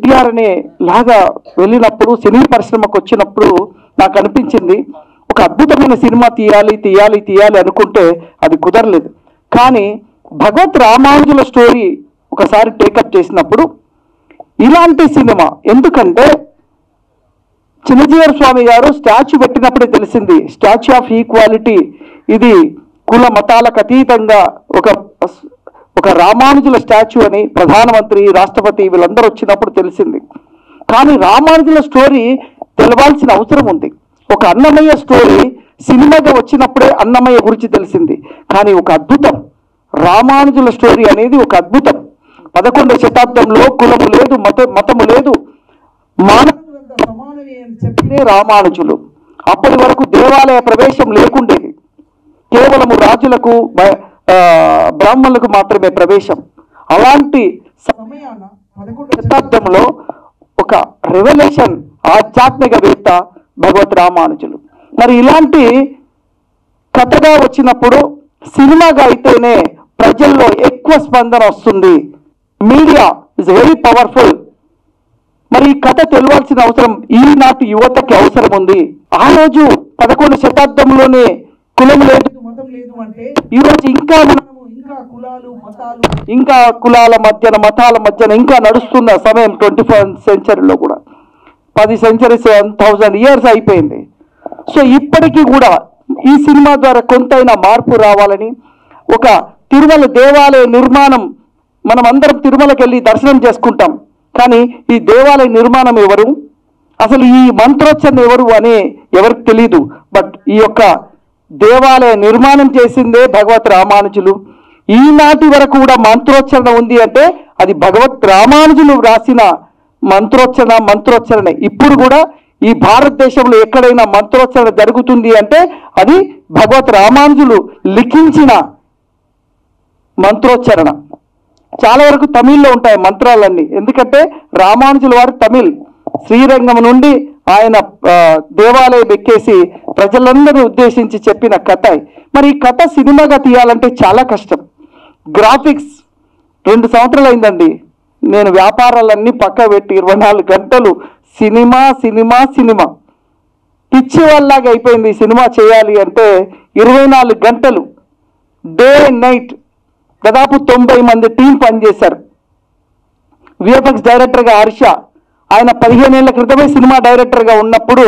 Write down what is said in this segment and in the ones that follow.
ఎన్టీఆర్ అనే లాగా వెళ్ళినప్పుడు సినీ పరిశ్రమకు వచ్చినప్పుడు నాకు అనిపించింది ఒక అద్భుతమైన సినిమా తీయాలి తీయాలి తీయాలి అనుకుంటే అది కుదరలేదు. కానీ భగవత్ రామానుజుల స్టోరీ ఒకసారి టేకప్ చేసినప్పుడు ఇలాంటి సినిమా, ఎందుకంటే చిన్నజీవర స్వామి గారు స్టాచ్యూ పెట్టినప్పుడే తెలిసింది స్టాచ్యూ ఆఫ్ ఈక్వాలిటీ, ఇది కుల మతాలకు అతీతంగా ఒక రామానుజుల స్టాచ్యూ అని ప్రధానమంత్రి రాష్ట్రపతి వీళ్ళందరూ వచ్చినప్పుడు తెలిసింది. కానీ రామానుజుల స్టోరీ తెలవాల్సిన అవసరం ఉంది. ఒక అన్నమయ్య స్టోరీ సినిమాగా వచ్చినప్పుడే అన్నమయ్య గురించి తెలిసింది. కానీ ఒక అద్భుతం రామానుజుల స్టోరీ అనేది ఒక అద్భుతం. 11వ శతాబ్దంలో కులము లేదు, మతము లేదు, మానవులంతా సమానమే అని చెప్పినే రామానుజులు. అప్పటి వరకు దేవాలయ ప్రవేశం లేకుండేది, కేవలము రాజులకు బ్రాహ్మణులకు మాత్రమే ప్రవేశం. అలాంటి సమయాన 11వ శతాబ్దంలో ఒక రెవల్యూషన్ ఆధ్యాత్మికవేత్త భగవత్ రామానుజులు. మరి ఇలాంటి కథగా వచ్చినప్పుడు సినిమాగా అయితేనే ప్రజల్లో ఎక్కువ స్పందన వస్తుంది. Media is very powerful. మరి ఈ కథ తెలియాల్సిన అవసరం ఈనాటి యువతకి అవసరం ఉంది. ఆ రోజు 11వ శతాబ్దంలోనే కులం లేదు, మతం లేదు అంటే ఈరోజు ఇంకా కులాలు మతాలు ఇంకా కులాల మధ్యన మతాల మధ్యన ఇంకా నడుస్తున్న సమయం 21st సెంచరీలో కూడా 10 సెంచరీస్ 1000 ఇయర్స్ అయిపోయింది. సో ఇప్పటికీ కూడా ఈ సినిమా ద్వారా కొంతైనా మార్పు రావాలని, ఒక తిరుమల దేవాలయ నిర్మాణం, మనం అందరం తిరుమలకి వెళ్ళి దర్శనం చేసుకుంటాం, కానీ ఈ దేవాలయ నిర్మాణం ఎవరు, అసలు ఈ మంత్రోచ్చరణ ఎవరు అని ఎవరికి తెలియదు. బట్ ఈ యొక్క దేవాలయ నిర్మాణం చేసిందే భగవత్ రామానుజులు. ఈనాటి వరకు కూడా మంత్రోచ్చరణ ఉంది అంటే అది భగవత్ రామానుజులు రాసిన మంత్రోచ్చరణ. ఇప్పుడు కూడా ఈ భారతదేశంలో ఎక్కడైనా మంత్రోచ్చరణ జరుగుతుంది అంటే అది భగవత్ రామానుజులు లిఖించిన మంత్రోచ్చరణ. చాలా వరకు తమిళ్లో ఉంటాయి మంత్రాలన్నీ, ఎందుకంటే రామానుజుల వారు తమిళ్. శ్రీరంగం నుండి ఆయన దేవాలయం ఎక్కేసి ప్రజలందరినీ ఉద్దేశించి చెప్పిన కథ. మరి ఈ కథ సినిమాగా తీయాలంటే చాలా కష్టం. గ్రాఫిక్స్ 2 సంవత్సరాలు అయిందండి. నేను వ్యాపారాలన్నీ పక్క పెట్టి 24 గంటలు సినిమా సినిమా సినిమా పిచ్చి వాళ్ళలాగా అయిపోయింది. సినిమా చేయాలి అంటే 24 గంటలు డే అండ్ నైట్. దాదాపు 90 మంది టీం పనిచేశారు. విఎఫ్ఎక్స్ డైరెక్టర్గా హర్ష, ఆయన 15 ఏళ్ల క్రితమే సినిమా డైరెక్టర్గా ఉన్నప్పుడు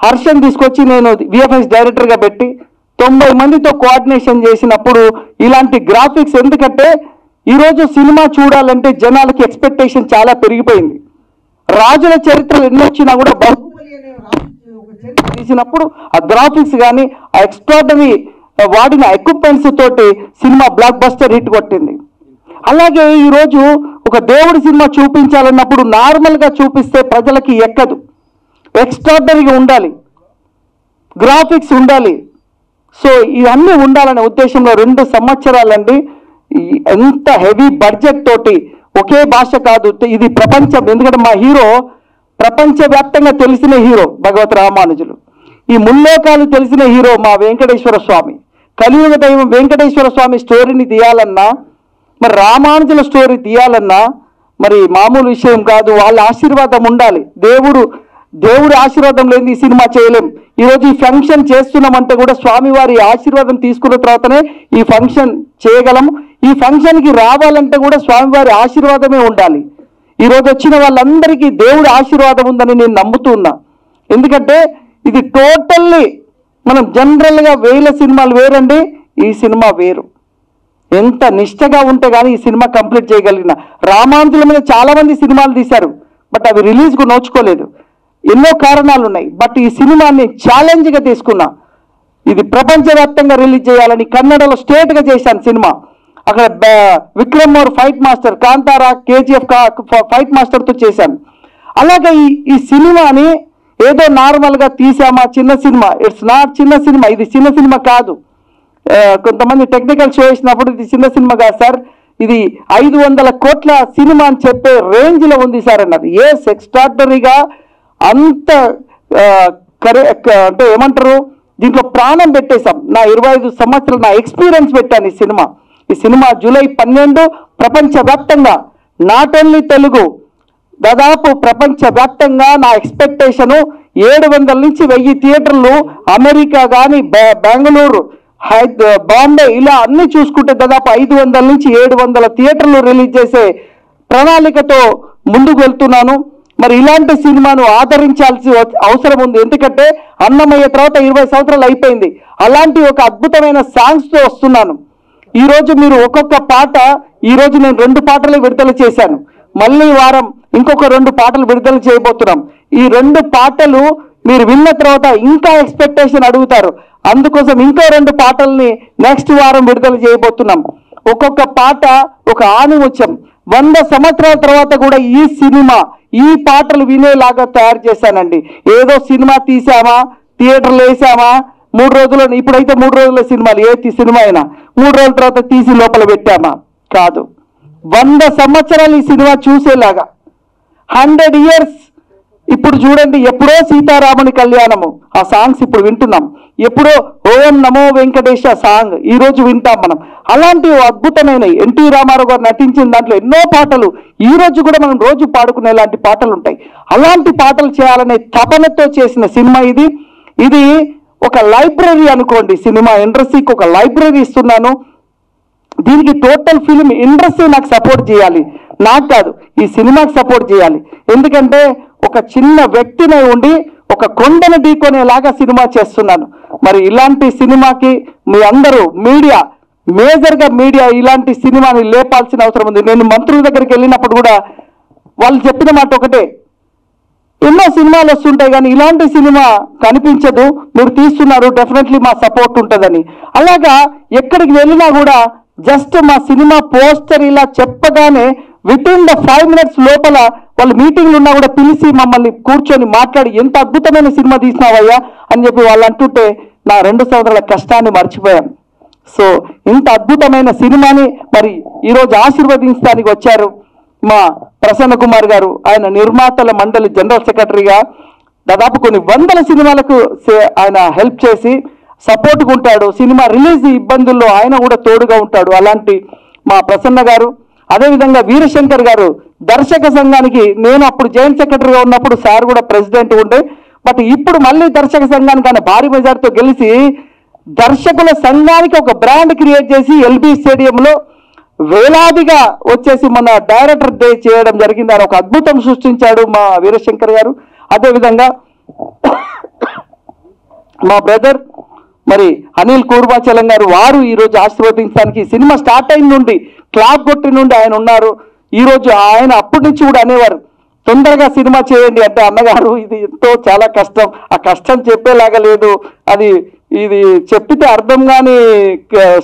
హర్షని తీసుకొచ్చి నేను విఎఫ్ఎక్స్ డైరెక్టర్గా పెట్టి 90 మందితో కోఆర్డినేషన్ చేసినప్పుడు ఇలాంటి గ్రాఫిక్స్, ఎందుకంటే ఈరోజు సినిమా చూడాలంటే జనాలకి ఎక్స్పెక్టేషన్ చాలా పెరిగిపోయింది. రాజుల చరిత్రలు ఎన్ని వచ్చినా కూడా బాహుబలి అనే ఒక చరిత్ర తీసినప్పుడు ఆ గ్రాఫిక్స్ కానీ ఆ ఎక్స్ట్రాడనరీ వాడిన ఎక్విప్మెంట్స్ తోటి సినిమా బ్లాక్ బస్టర్ హిట్ కొట్టింది. అలాగే ఈరోజు ఒక దేవుడి సినిమా చూపించాలన్నప్పుడు నార్మల్గా చూపిస్తే ప్రజలకి ఎక్కదు, ఎక్స్ట్రాడనరీగా ఉండాలి, గ్రాఫిక్స్ ఉండాలి. సో ఇవన్నీ ఉండాలనే ఉద్దేశంలో 2 సంవత్సరాలండి ఎంత హెవీ బడ్జెట్ తోటి, ఒకే భాష కాదు, ఇది ప్రపంచం. ఎందుకంటే మా హీరో ప్రపంచవ్యాప్తంగా తెలిసిన హీరో భగవత్ రామానుజులు. ఈ ముల్లోకాలు తెలిసిన హీరో మా వెంకటేశ్వర స్వామి. కలియుగ దైవం వెంకటేశ్వర స్వామి స్టోరీని తీయాలన్నా, మరి రామానుజుల స్టోరీ తీయాలన్నా మరి మామూలు విషయం కాదు. వాళ్ళ ఆశీర్వాదం ఉండాలి. దేవుడి ఆశీర్వాదం లేని ఈ సినిమా చేయలేం. ఈరోజు ఈ ఫంక్షన్ చేస్తున్నామంటే కూడా స్వామివారి ఆశీర్వాదం తీసుకున్న తర్వాతనే ఈ ఫంక్షన్ చేయగలం. ఈ ఫంక్షన్కి రావాలంటే కూడా స్వామివారి ఆశీర్వాదమే ఉండాలి. ఈరోజు వచ్చిన వాళ్ళందరికీ దేవుడి ఆశీర్వాదం ఉందని నేను నమ్ముతున్నా. ఎందుకంటే ఇది టోటల్లీ మనం జనరల్గా 1000 సినిమాలు వేరండి, ఈ సినిమా వేరు. ఎంత నిష్టగా ఉంటే కానీ ఈ సినిమా కంప్లీట్ చేయగలిగిన. రామానుజుల మీద చాలామంది సినిమాలు తీశారు, బట్ అవి రిలీజ్కు నోచుకోలేదు. ఎన్నో కారణాలు ఉన్నాయి. బట్ ఈ సినిమాని ఛాలెంజ్గా తీసుకున్నా. ఇది ప్రపంచవ్యాప్తంగా రిలీజ్ చేయాలని కన్నడలో స్టేట్గా చేశాను సినిమా. అక్కడ Vikram more fight master, Kantara, KGF fight మాస్టర్తో చేశాను. అలాగే ఈ సినిమాని ఏదో నార్మల్గా తీసామా చిన్న సినిమా, ఇట్స్ నాట్ చిన్న సినిమా. ఇది చిన్న సినిమా కాదు. కొంతమంది టెక్నికల్ షో వేసినప్పుడు ఇది చిన్న సినిమా కాదు సార్, ఇది 500 కోట్ల సినిమా అని చెప్పే రేంజ్లో ఉంది సార్ అన్నది. ఎక్స్ట్రాడనరీగా అంత అంటే ఏమంటారు, దీంట్లో ప్రాణం పెట్టేశాం. నా 25 సంవత్సరాలు నా ఎక్స్పీరియన్స్ పెట్టాను ఈ సినిమా జూలై 12 ప్రపంచవ్యాప్తంగా, నాట్ ఓన్లీ తెలుగు, దాదాపు ప్రపంచవ్యాప్తంగా నా ఎక్స్పెక్టేషను 700 నుంచి 1000 థియేటర్లు, అమెరికా కానీ బెంగళూరు, బాంబే, ఇలా అన్ని చూసుకుంటే దాదాపు 500 నుంచి 700 థియేటర్లు రిలీజ్ చేసే ప్రణాళికతో ముందుకు వెళ్తున్నాను. మరి ఇలాంటి సినిమాను ఆదరించాల్సి అవసరం ఉంది. ఎందుకంటే అన్నమయ్య తర్వాత 20 సంవత్సరాలు అయిపోయింది. అలాంటి ఒక అద్భుతమైన సాంగ్స్తో వస్తున్నాను. ఈరోజు మీరు ఒక్కొక్క పాట, ఈరోజు నేను 2 పాటలు విడుదల చేశాను. మళ్ళీ వారం ఇంకొక 2 పాటలు విడుదల చేయబోతున్నాం. ఈ 2 పాటలు మీరు విన్న తర్వాత ఇంకా ఎక్స్పెక్టేషన్ అడుగుతారు. అందుకోసం ఇంకో 2 పాటల్ని నెక్స్ట్ వారం విడుదల చేయబోతున్నాం. ఒక్కొక్క పాట ఒక ఆణిముత్యం. 100 సంవత్సరాల తర్వాత కూడా ఈ సినిమా, ఈ పాటలు వినేలాగా తయారు చేశానండి. ఏదో సినిమా తీసామా, థియేటర్లు వేసామా, 3 రోజుల్లో, ఇప్పుడైతే 3 రోజుల సినిమాలు, ఏ సినిమా అయినా 3 రోజుల తర్వాత తీసి లోపల పెట్టామా, కాదు. 100 సంవత్సరాలు ఈ సినిమా చూసేలాగా, 100 years. ఇప్పుడు చూడండి, ఎప్పుడో సీతారాముని కళ్యాణము ఆ సాంగ్స్ ఇప్పుడు వింటున్నాం. ఎప్పుడో ఓం నమో వెంకటేశ సాంగ్ ఈరోజు వింటాం మనం. అలాంటి అద్భుతమైన ఎన్టీ రామారావు గారు నటించిన దాంట్లో ఎన్నో పాటలు ఈ రోజు కూడా మనం రోజు పాడుకునేలాంటి పాటలు ఉంటాయి. అలాంటి పాటలు చేయాలనే తపనతో చేసిన సినిమా ఇది. ఇది ఒక లైబ్రరీ అనుకోండి. సినిమా ఇండస్ట్రీకి ఒక లైబ్రరీ ఇస్తున్నాను. దీనికి టోటల్ ఫిలిం ఇండస్ట్రీ నాకు సపోర్ట్ చేయాలి, నాకు కాదు, ఈ సినిమాకి సపోర్ట్ చేయాలి. ఎందుకంటే ఒక చిన్న వ్యక్తినే ఉండి ఒక కొండను ఢీకొనేలాగా సినిమా చేస్తున్నాను. మరి ఇలాంటి సినిమాకి మీ అందరూ మీడియా, మేజర్గా మీడియా ఇలాంటి సినిమాని లేపాల్సిన అవసరం ఉంది. నేను మంత్రుల దగ్గరికి వెళ్ళినప్పుడు కూడా వాళ్ళు చెప్పిన మాట ఒకటే, ఎన్నో సినిమాలు వస్తుంటాయి కానీ ఇలాంటి సినిమా కనిపించదు, మీరు తీస్తున్నారు, డెఫినెట్లీ మా సపోర్ట్ ఉంటుందని. అలాగా ఎక్కడికి వెళ్ళినా కూడా జస్ట్ మా సినిమా పోస్టర్ ఇలా చెప్పగానే వితిన్ ద 5 minutes లోపల వాళ్ళు మీటింగ్లు ఉన్నా కూడా పిలిచి మమ్మల్ని కూర్చొని మాట్లాడి, ఎంత అద్భుతమైన సినిమా తీసినావయ్యా అని చెప్పి వాళ్ళు అంటుంటే నా 2 సంవత్సరాల కష్టాన్ని మర్చిపోయాం. సో ఇంత అద్భుతమైన సినిమాని మరి ఈరోజు ఆశీర్వదించడానికి వచ్చారు మా ప్రసన్న కుమార్ గారు. ఆయన నిర్మాతల మండలి జనరల్ సెక్రటరీగా దాదాపు కొన్ని 100 సినిమాలకు ఆయన హెల్ప్ చేసి సపోర్ట్గా ఉంటాడు. సినిమా రిలీజ్ ఇబ్బందుల్లో ఆయన కూడా తోడుగా ఉంటాడు. అలాంటి మా ప్రసన్న గారు, అదేవిధంగా వీరశంకర్ గారు దర్శక సంఘానికి, నేను అప్పుడు జాయింట్ సెక్రటరీగా ఉన్నప్పుడు సార్ కూడా ప్రెసిడెంట్ ఉండే, బట్ ఇప్పుడు మళ్ళీ దర్శక సంఘానికి ఆయన భారీ మెజార్టీతో గెలిచి దర్శకుల సంఘానికి ఒక బ్రాండ్ క్రియేట్ చేసి ఎల్బీ స్టేడియంలో వేలాదిగా వచ్చేసి మన డైరెక్టర్ డే చేయడం జరిగింది. ఆయన ఒక అద్భుతం సృష్టించాడు మా వీరశంకర్ గారు. అదేవిధంగా మా బ్రదర్ మరి అనిల్ కూర్మాచలం గారు, వారు ఈరోజు ఆశీర్వదించడానికి సినిమా స్టార్ట్ అయిన నుండి, క్లాప్ కొట్టి నుండి ఆయన ఉన్నారు. ఈరోజు ఆయన అప్పటి నుంచి కూడా అనేవారు, తొందరగా సినిమా చేయండి అంటే, అన్నగారు ఇది ఎంతో చాలా కష్టం, ఆ కష్టం చెప్పేలాగా లేదు, అది ఇది చెప్పితే అర్థం కాని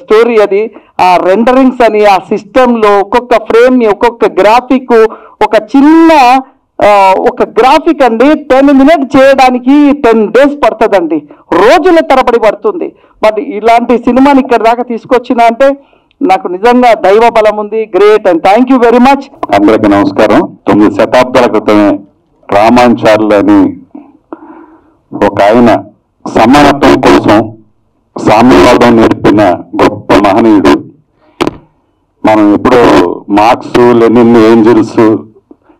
స్టోరీ అది. ఆ రెండరింగ్స్ అని, ఆ సిస్టంలో ఒక్కొక్క ఫ్రేమ్, ఒక్కొక్క గ్రాఫిక్, ఒక చిన్న ఒక గ్రాఫిక్ అండి 10 minutes చేయడానికి 10 days పడుతుందండి, రోజుల తరబడి పడుతుంది. బట్ ఇలాంటి సినిమాని ఇక్కడ దాకా తీసుకొచ్చిన అంటే నాకు నిజంగా దైవ బలం ఉంది. Great and thank you very much. అందరికీ నమస్కారం. 9 శతాబ్దాల క్రితమే రామానుజాచార్యులు అని ఒక ఆయన సమానత్వం కోసం సామ్యవాదం నేర్పిన గొప్ప మహనీయుడు. మనం ఎప్పుడో మార్క్స్, లెనిన్, ఏంజల్స్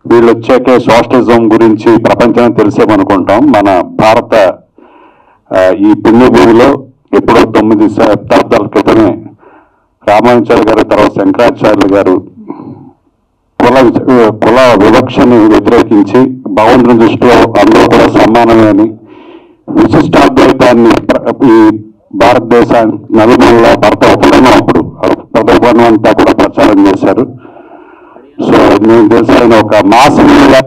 వీళ్ళు వచ్చాకే సోషలిజం గురించి ప్రపంచానికి తెలిసేమనుకుంటాం. మన భారత ఈ పుణ్యభూమిలో ఎప్పుడో 9 శతాబ్దాల క్రితమే రామానుజాచార్య గారు, తర్వాత శంకరాచార్యులు గారు కుల వివక్షని వ్యతిరేకించి భగవంతుని దృష్టిలో అందరూ కూడా సమానమే అని విశిష్టాద్వైతాన్ని ఈ భారతదేశాన్ని నలుమూలలో అప్పుడు ప్రపంచం అంతా కూడా ప్రచారం చేశారు. సో నేను తెలిసిన ఒక మాస్ హీరోగా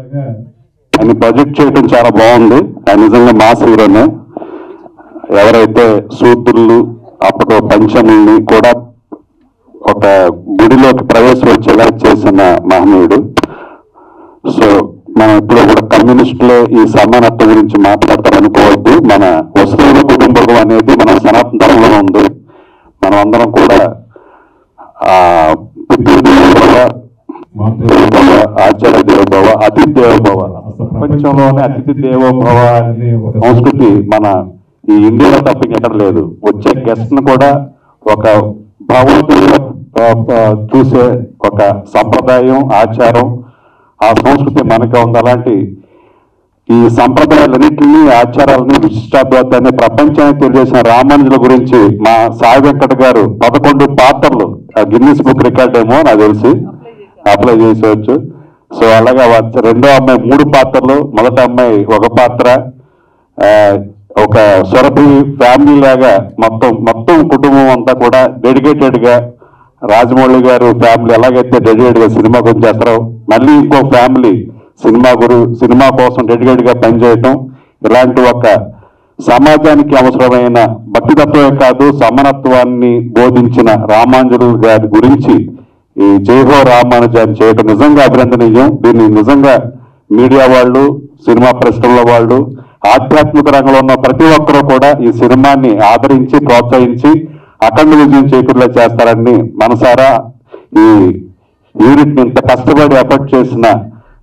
ఆయన ప్రొజెక్ట్ చేయడం చాలా బాగుంది. ఆయన నిజంగా మాస్ హీరోనే. ఎవరైతే సూత్రులు, అప్పుడు పంచముల్ని కూడా ఒక గుడిలోకి ప్రవేశించేలా చేసిన మహనీయుడు. సో మనం ఇప్పుడు కూడా కమ్యూనిస్టులే ఈ సమానత్వం గురించి మాట్లాడతారనుకోవద్దు. మన వసుదైవ కుటుంబం అనేది మన సనాతన ధర్మంలో ఉంది. మనం అందరం కూడా పితృదేవోభవ, ఆచార్య దేవోభవ, అతిథి దేవోభవ, ప్రపంచంలోనే అతిథి దేవోభవ అనే సంస్కృతి మన ఈ ఇండియాలో తప్ప ఎక్కడ లేదు. వచ్చే గెస్ట్ ను కూడా ఒక భగవంతుడిగా చూసే ఒక సంప్రదాయం, ఆచారం ఆ సంస్కృతి మనకే ఉంది. అలాంటి ఈ సంప్రదాయాలన్నింటినీ, ఆచారాలని, విశిష్టాద్వైతాన్ని ప్రపంచానికి తెలియజేసిన రామానుజుల గురించి మా సాయి వెంకట గారు 11 పాత్రలు గిన్నిస్ బుక్ రికార్డ్ ఏమో నాకు తెలిసి అప్లై చేసేవచ్చు. సో అలాగా రెండో అమ్మాయి 3 పాత్రలు, మొదటి అమ్మాయి 1 పాత్ర, ఒక స్వరభి ఫ్యామిలీ లాగా మొత్తం కుటుంబం అంతా కూడా డెడికేటెడ్ గా రాజమౌళి గారు ఫ్యామిలీ ఎలాగైతే డెడికేటెడ్ గా సినిమా గురించి చేస్తారో మళ్ళీ ఇంకో ఫ్యామిలీ సినిమా కోసం డెడికేటెడ్ గా పనిచేయటం, ఇలాంటి ఒక సమాజానికి అవసరమైన భక్తితత్వమే కాదు సమానత్వాన్ని బోధించిన రామానుజులు గారి గురించి ఈ జైహో రామానుజాన్ని చేయటం నిజంగా అభినందనీయం. దీన్ని నిజంగా మీడియా వాళ్ళు, సినిమా పరిశ్రమల వాళ్ళు, ఆధ్యాత్మిక రంగంలో ఉన్న ప్రతి ఒక్కరూ కూడా ఈ సినిమాని ఆదరించి ప్రోత్సహించి అఖండ విజయం చేకూరేలా చేస్తారని మనసారా ఈ యూనిట్ ని ఇంత కష్టపడి ఎఫర్ట్ చేసిన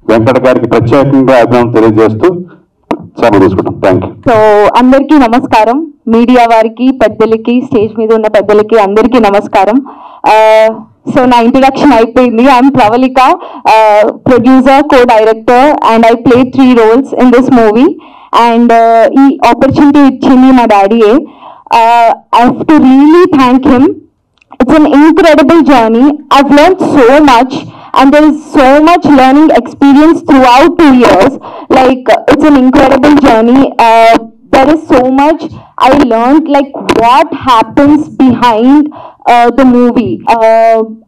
వెంకట గారికి ప్రత్యేకంగా అభినందన తెలియజేస్తూ సెలవు తీసుకుంటాం. Thank you. సో అందరికీ నమస్కారం. మీడియా వారికి, పెద్దలకి, స్టేజ్ మీద ఉన్న పెద్దలకి అందరికీ నమస్కారం. సో నా ఇంట్రడక్షన్ అయిపోయింది. I'm Pravalika, producer, co-director, and I play 3 roles in this movie. And ఈ ఆపర్చునిటీ ఇచ్చింది మా డాడీయే. I have to really thank him. It's an incredible journey. I've learned so much, and there is so much learning experience throughout 2 years. Like, it's an incredible journey. There is so much I learned, like what happens behind the movie.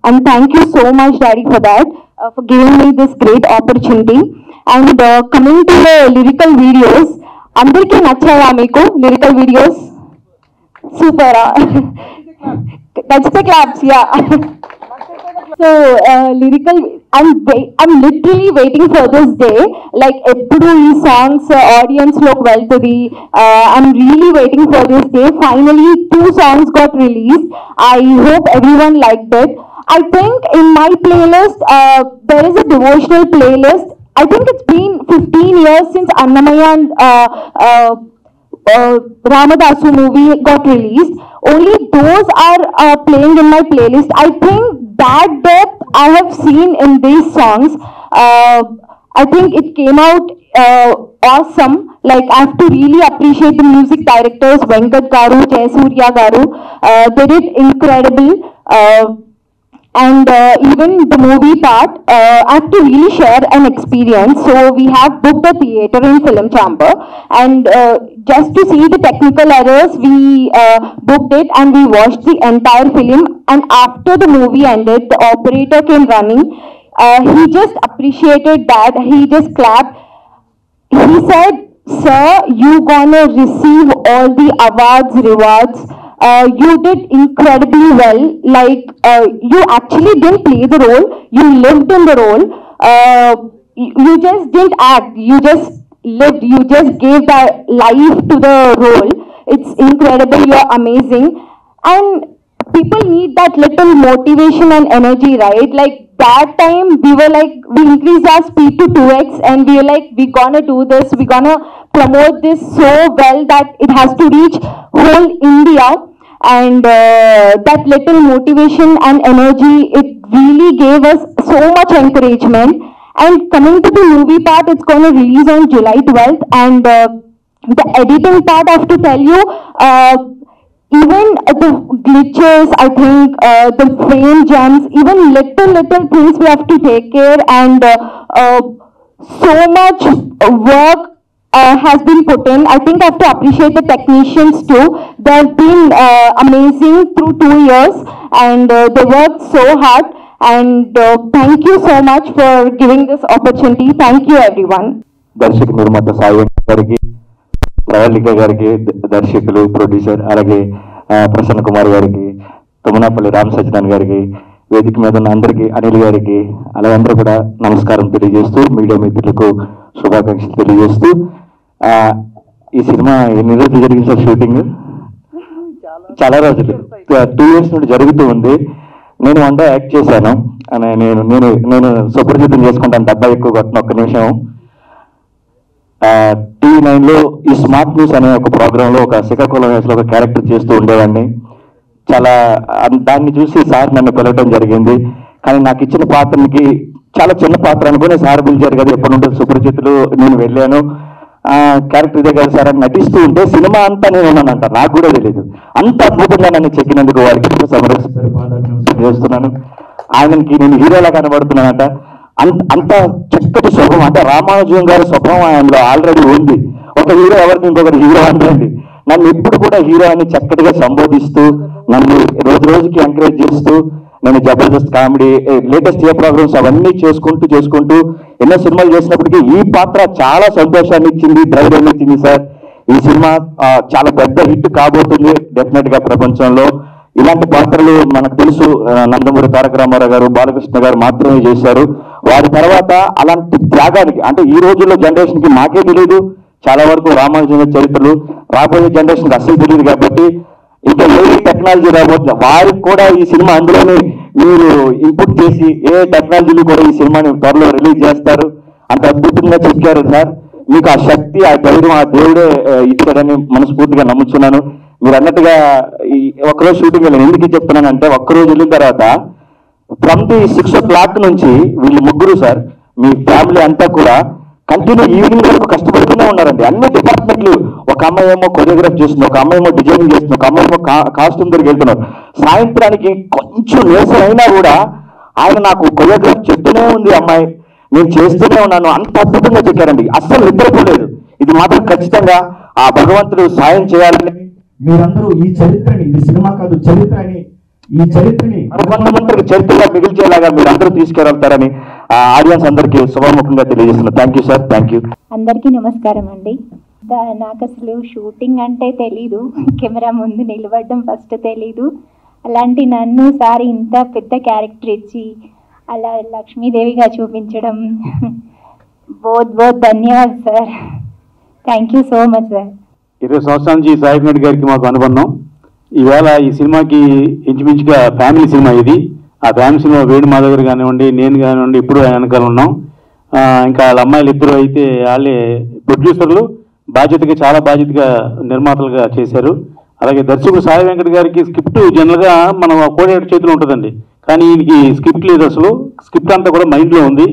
And thank you so much, Daddy, for that, for giving me this great opportunity. And coming to the lyrical videos, అందరికీ నచ్చాయా మీకు lyrical videos? Super. That's the claps, yeah. So lyrical, I'm literally waiting for this day. Like eppudu ee songs audience lok veltadi. I'm really waiting for this day. Finally 2 songs got released. I hope everyone liked it. I think in my playlist there is a devotional playlist. I think it's been 15 years since Annamaya and Ramadasu movie got released. Only those are playing in my playlist. I think that depth I have seen in these songs. I think it came out awesome. Like, I have to really appreciate the music directors, Venkat Garu, Jayasuriya Garu. They did incredible. And even the movie part, I have to really share an experience. So we have booked a theater in Film Chamber, and just to see the technical errors, we booked it and we watched the entire film. And after the movie ended, the operator came running. He just appreciated that. He just clapped. He said, "Sir, you gonna receive all the awards, rewards. You did incredibly well. Like, you actually didn't play the role. You lived in the role. You just didn't act. You just lived. You just gave that life to the role. It's incredible. You're amazing." And people need that little motivation and energy, right? Like, that time we were like, we increased our speed to 2x, and we were like, we're gonna do this. We're gonna promote this so well that it has to reach whole India. And that little motivation and energy, it really gave us so much encouragement. And coming to the movie part, it's going to release on July 12th. And the editing part, I have to tell you, even the glitches, I think, the frame jumps, even little things we have to take care. And so much work has been put in. I think I have to appreciate the technicians too. They've been amazing through 2 years, and they worked so hard. And thank you so much for giving this opportunity. Thank you, everyone. దర్శక నిర్మాత సాయి వెంకట గారికి, ప్రవళిక గారికి, దర్శకులు, producer, అలాగే ప్రసన్న కుమార్ గారికి, తుమ్మనాపల్లి రామ్ సజ్జనాన్ గారికి, వేదిక మీద ఉన్న అందరికీ, అనిల్ గారికి, అలాగే అందరూ కూడా నమస్కారం తెలియజేస్తూ, మీడియా మిత్రులకు శుభాకాంక్షలు తెలియజేస్తూ, ఈ సినిమా ఎన్ని రోజులు జరిగింది సార్ షూటింగ్? చాలా రోజులు, 2 years నుండి జరుగుతూ ఉంది. నేను 1 day యాక్ట్ చేశాను. నేను సుప్రసిద్ధం చేసుకుంటాను, డబ్బా ఎక్కువ కొట్టిన. ఒక్క నిమిషం. TV9లో ఈ స్మార్ట్ న్యూస్ అనే ఒక ప్రోగ్రాంలో ఒక శ్రీకాకుళం వయసులో ఒక క్యారెక్టర్ చేస్తూ ఉండేవాడిని. చాలా దాన్ని చూసి సార్ నన్ను పిలవడం జరిగింది. కానీ నాకు ఇచ్చిన పాత్రకి చాలా చిన్న పాత్ర అనుకుని సార్ పిలిచారు కదా, ఎప్పటి నుండి సుపరిచితులు, నేను వెళ్ళాను. క్యారెక్టర్ ఇదే కదా సార్ అని నటిస్తూ ఉంటే సినిమా అంతా నేను ఉన్నానంట, నాకు కూడా తెలియదు. అంత అద్భుతంగా నన్ను చెక్కినందుకు వారికి చేస్తున్నాను. ఆయనకి నేను హీరోలా కనబడుతున్నానంట. అంత చక్కటి స్వభావం, అంటే రామానుజం గారి స్వభావం ఆయనలో ఆల్రెడీ ఉంది. ఒక హీరో ఎవరికి ఇంకొకరు హీరో అంటుంది. నన్ను ఎప్పుడు కూడా హీరో అని చక్కటిగా సంబోధిస్తూ, నన్ను రోజు రోజుకి ఎంకరేజ్ చేస్తూ, నేను జబర్దస్త్ కామెడీ, లేటెస్ట్ ఏ ప్రోగ్రామ్స్ అవన్నీ చేసుకుంటూ ఎన్నో సినిమాలు చేసినప్పటికీ ఈ పాత్ర చాలా సంతోషాన్ని ఇచ్చింది, ధైర్యాన్ని ఇచ్చింది సార్. ఈ సినిమా చాలా పెద్ద హిట్ కాబోతుంది డెఫినెట్ గా ప్రపంచంలో. ఇలాంటి పాత్రలు మనకు తెలుసు, నందమూరి తారక రామారావు గారు, బాలకృష్ణ గారు మాత్రమే చేశారు. వారి తర్వాత అలాంటి త్యాగానికి, అంటే ఈ రోజుల్లో జనరేషన్ కి మాకే తెలియదు చాలా వరకు రామానుజం చరిత్రలు, రాబోయే జనరేషన్ కి అసలు తెలియదు. కాబట్టి ఇంకా ఏ టెక్నాలజీ రాబోతుంది, వారికి కూడా ఈ సినిమా అందులోనే మీరు ఇన్పుట్ చేసి ఏ టెక్నాలజీలు కూడా ఈ సినిమాని త్వరలో రిలీజ్ చేస్తారు. అంత అద్భుతంగా చెప్పారు సార్. మీకు ఆ శక్తి, ఆ ధైర్యం ఆ దేవుడే ఇచ్చాడని మనస్ఫూర్తిగా నమ్ముతున్నాను. మీరు అన్నట్టుగా ఈ ఒక్కరోజు షూటింగ్ వెళ్ళాను. ఎందుకు చెప్తున్నానంటే, ఒక్కరోజు వెళ్ళిన తర్వాత ఫ్రమ్ ది 6 o'clock నుంచి వీళ్ళు ముగ్గురు సార్, మీ ఫ్యామిలీ అంతా కూడా కంటిన్యూ ఈవినింగ్ వరకు కష్టపడుతూనే ఉన్నారండి. అన్ని డిపార్ట్మెంట్లు, ఒక అమ్మాయి ఏమో కొరియోగ్రాఫ్ చేస్తుంది, ఒక అమ్మాయి ఏమో డిజైనింగ్ చేస్తుంది, ఒక అమ్మాయి ఏమో కాస్ట్యూమ్ దగ్గరికి వెళ్తున్నారు. సాయంత్రానికి కొంచెం నీరసం అయినా కూడా ఆయన నాకు కొరియోగ్రాఫ్ చెప్తూనే ఉంది అమ్మాయి, నేను చేస్తూనే ఉన్నాను. అంత అద్భుతంగా చెప్పారండి. అస్సలు నిద్రపోలేదు. ఇది మాత్రం ఖచ్చితంగా ఆ భగవంతుడు సాయం చేయాలని మీరందరూ ఈ చరిత్రని, ఇది సినిమా కాదు చరిత్ర అని, ఈ చరిత్రని కొంతమందికి చరిత్రగా మిగిల్చేలాగా మీరు అందరూ తీసుకెళ్తారని ఆడియన్స్ అందరికీ శుభముఖంగా తెలియజేస్తున్నారు. Thank you sir, thank you. అందరికీ నమస్కారం అండి. నాకు అసలు షూటింగ్ అంటే తెలీదు, కెమెరా ముందు నిలబడడం ఫస్ట్ తెలీదు. అలాంటి నన్ను సార్ ఇంత పెద్ద క్యారెక్టర్ ఇచ్చి అలా లక్ష్మీదేవిగా చూపించడం బోత్ ధన్యవాదాలు sir. Thank you so much sir. 20 సంవత్సరాల నుంచి సాయి వెంకట్ గారికి మాకు అనుబంధం. ఈవేళ ఈ సినిమాకి ఇంచుమించుగా ఫ్యామిలీ సినిమా ఇది. ఆ ఫ్యామిలీ సినిమా వేణు మాధవ్ గారు కానివ్వండి, నేను కానివ్వండి, ఇప్పుడు వెనకాల ఉన్నాం. ఇంకా వాళ్ళ అమ్మాయిలు ఇద్దరు అయితే వాళ్ళే ప్రొడ్యూసర్లు, చాలా బాధ్యతగా నిర్మాతలుగా చేశారు. అలాగే దర్శకుడు సాయి వెంకట్ గారికి స్క్రిప్ట్ జనరల్గా మనం కోఆర్డినేటర్ చేతిలో ఉంటుందండి, కానీ ఈయనకి స్క్రిప్ట్ లేదు. అసలు స్క్రిప్ట్ అంతా కూడా మైండ్లో ఉంది.